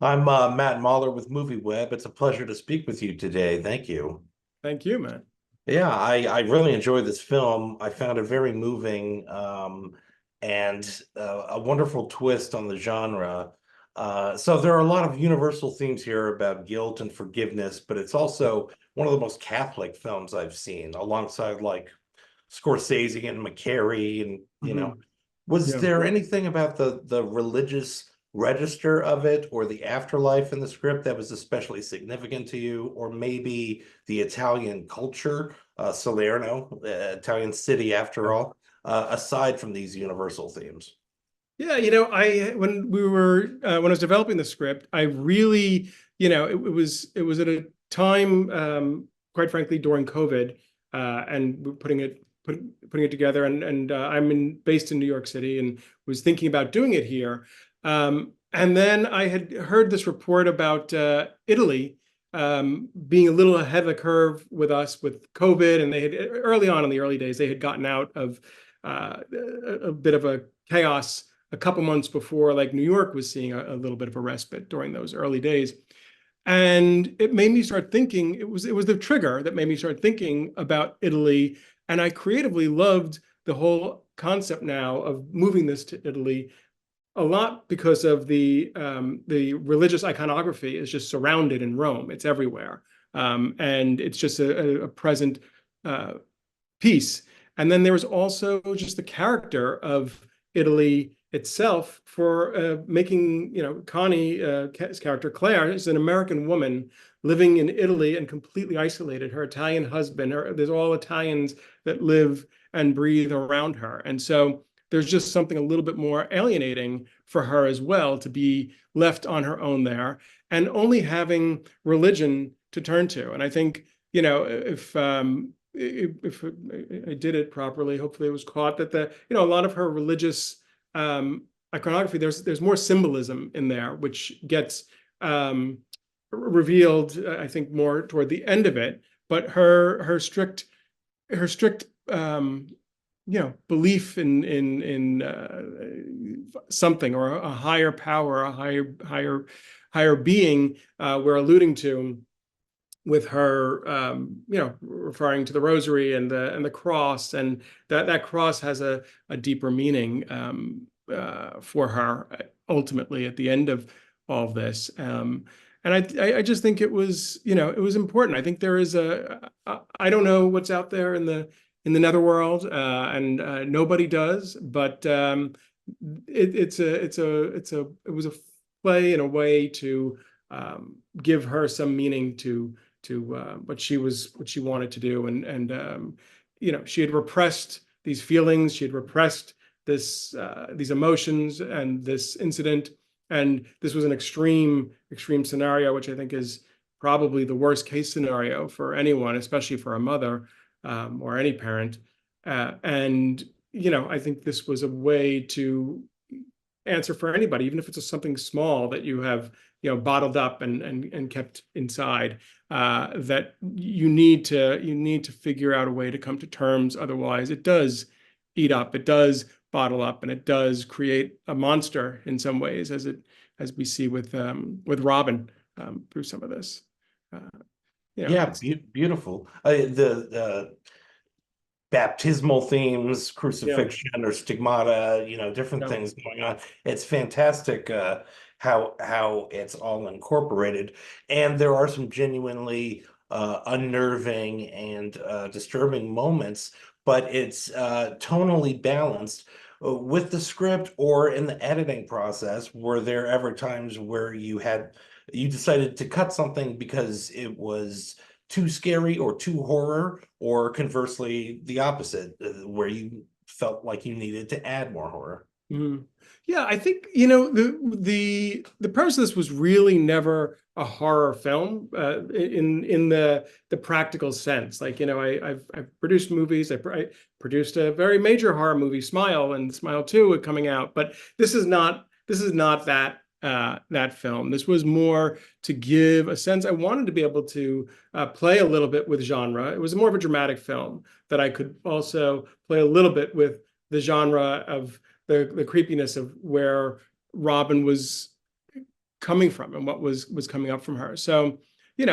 I'm Matt Mahler with MovieWeb. It's a pleasure to speak with you today. Thank you. Thank you, man. Yeah, I really enjoyed this film. I found it very moving and a wonderful twist on the genre. So there are a lot of universal themes here about guilt and forgiveness, but it's also one of the most Catholic films I've seen, alongside like Scorsese and McCary, and Hmm. was Yeah. there anything about the religious register of it or the afterlife in the script that was especially significant to you, or maybe the Italian culture, Salerno, Italian city after all, aside from these universal themes? Yeah, I when we were when I was developing the script, I really, it was at a time, quite frankly, during COVID, and we're putting it together, and based in New York City, and was thinking about doing it here, and then I had heard this report about Italy being a little ahead of the curve with us with COVID, and they had early on in the early days they had gotten out of a bit of a chaos a couple months before, like New York was seeing a little bit of a respite during those early days. And it made me start thinking, it was the trigger that made me start thinking about Italy. And I creatively loved the whole concept now of moving this to Italy a lot because of the religious iconography is just surrounded in Rome. It's everywhere. And it's just a present uh, piece. And then there was also just the character of Italy itself for making, Connie's character, Claire, is an American woman living in Italy and completely isolated. Her Italian husband, there's all Italians that live and breathe around her. And so there's just something a little bit more alienating for her as well to be left on her own there and only having religion to turn to. And I think, if I did it properly, hopefully it was caught that a lot of her religious iconography, there's more symbolism in there, which gets revealed, I think, more toward the end of it. But her strict belief in something or a higher power, a higher being, we're alluding to with her, referring to the rosary and the cross, and that cross has a deeper meaning for her ultimately at the end of all of this. And I just think it was important. I think there is I don't know what's out there in the netherworld, and nobody does, but it was a play in a way to give her some meaning to what she wanted to do, and she had repressed these feelings, she had repressed these emotions and this incident, and this was an extreme scenario, which I think is probably the worst case scenario for anyone, especially for a mother, or any parent. And I think this was a way to answer for anybody, even if it's something small that you have bottled up and kept inside. That you need to figure out a way to come to terms. Otherwise, it does eat up, it does bottle up, and it does create a monster in some ways, as we see with Robin, through some of this. Uh, Yeah, it's beautiful. The baptismal themes, yeah, crucifixion or stigmata, different yeah, things going on. It's fantastic how it's all incorporated. And there are some genuinely unnerving and disturbing moments, but it's tonally balanced. With the script or in the editing process, were there ever times where you decided to cut something because it was too scary or too horror, or conversely, the opposite, where you felt like you needed to add more horror? mhm. Yeah, I think the premise of this was really never a horror film, in the practical sense. Like, I've produced movies. I produced a very major horror movie, Smile, and Smile 2 coming out, but this is not that film. This was more to give a sense. I wanted to be able to play a little bit with genre. It was more of a dramatic film that I could also play a little bit with the genre of the creepiness of where Robin was coming from and what was coming up from her. So, the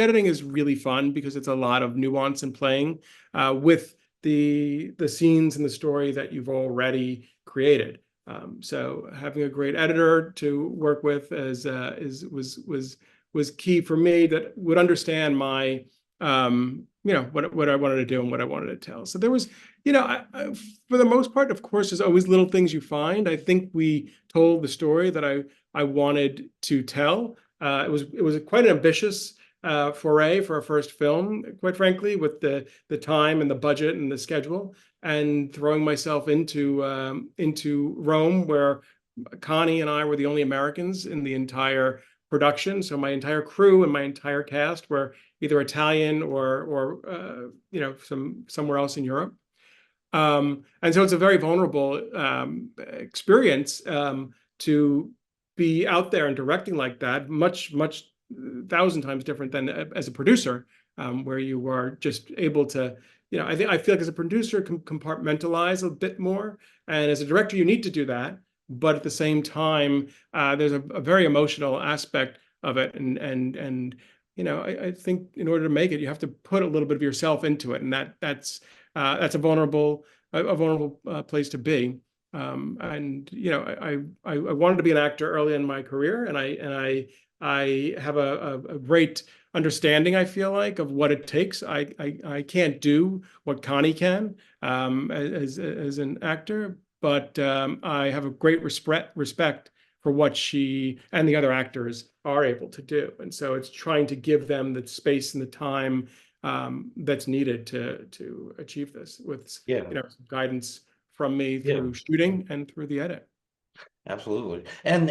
editing is really fun because it's a lot of nuance and playing with the scenes and the story that you've already created. So having a great editor to work with was key for me, that would understand my what I wanted to do and what I wanted to tell. So there was, for the most part, of course, there's always little things you find. I think we told the story that I wanted to tell. It was quite an ambitious foray for a first film, quite frankly, with the time and the budget and the schedule, and throwing myself into Rome, where Connie and I were the only Americans in the entire production. So my entire crew and my entire cast were either Italian or somewhere else in Europe. And so it's a very vulnerable experience to be out there and directing like that, much 1,000 times different than as a producer, where you are just able to, I feel like as a producer compartmentalize a bit more, and as a director you need to do that, but at the same time there's a very emotional aspect of it, and I think in order to make it, you have to put a little bit of yourself into it, and that's a vulnerable place to be. I wanted to be an actor early in my career, and I have a great understanding, I feel like, of what it takes. I can't do what Connie can as an actor, but I have a great respect for what she and the other actors are able to do. And so it's trying to give them the space and the time that's needed to achieve this, with some guidance from me through shooting and through the edit. Absolutely. And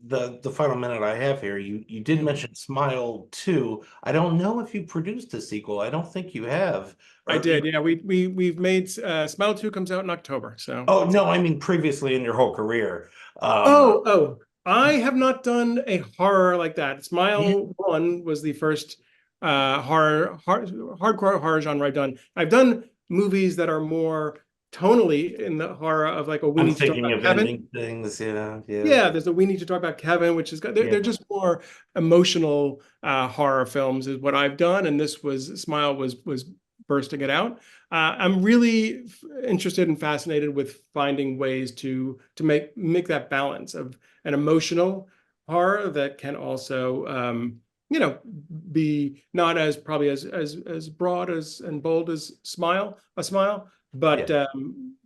the final minute I have here, you did mention Smile 2. I don't know if you produced a sequel. I don't think you have. I did, yeah. We've made Smile 2 comes out in October. So Oh no, I mean previously in your whole career. I have not done a horror like that. Smile 1 was the first hardcore horror genre I've done. I've done movies that are more tonally in the horror of like a We I'm Need to Talk thinking About of Kevin. ending things. Yeah. Yeah, there's a We Need to Talk About Kevin, which is they're just more emotional horror films is what I've done, and this was Smile was bursting it out. I'm really interested and fascinated with finding ways to make that balance of an emotional horror that can also be not as probably as broad as and bold as a smile, but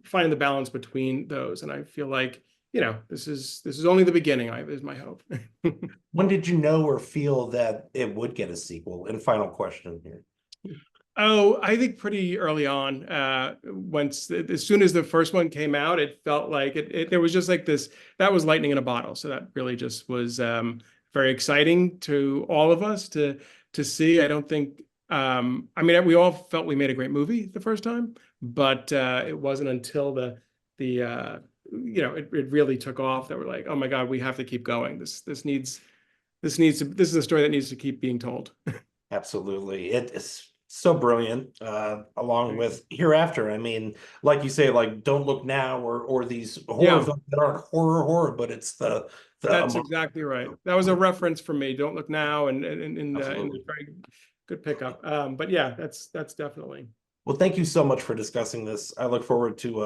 finding the balance between those. And I feel like this is only the beginning, is my hope. When did you know or feel that it would get a sequel? And final question here. Oh, I think pretty early on. As soon as the first one came out, it felt like there was just like this, that was lightning in a bottle. So that really just was very exciting to all of us to see. I don't think, we all felt we made a great movie the first time, but it wasn't until it really took off that we're like, oh my God, we have to keep going. This is a story that needs to keep being told. Absolutely. It is so brilliant, along with Hereafter. I mean, like you say, like Don't Look Now or these horror films that aren't horror, but it's the That's exactly right. That was a reference for me. Don't Look Now and very good pickup. But yeah, that's definitely. Well, thank you so much for discussing this. I look forward to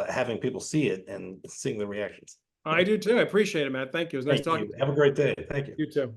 having people see it and seeing the reactions. I do too. I appreciate it, Matt. Thank you. It was nice talking to you. Have a great day. Thank you. You too.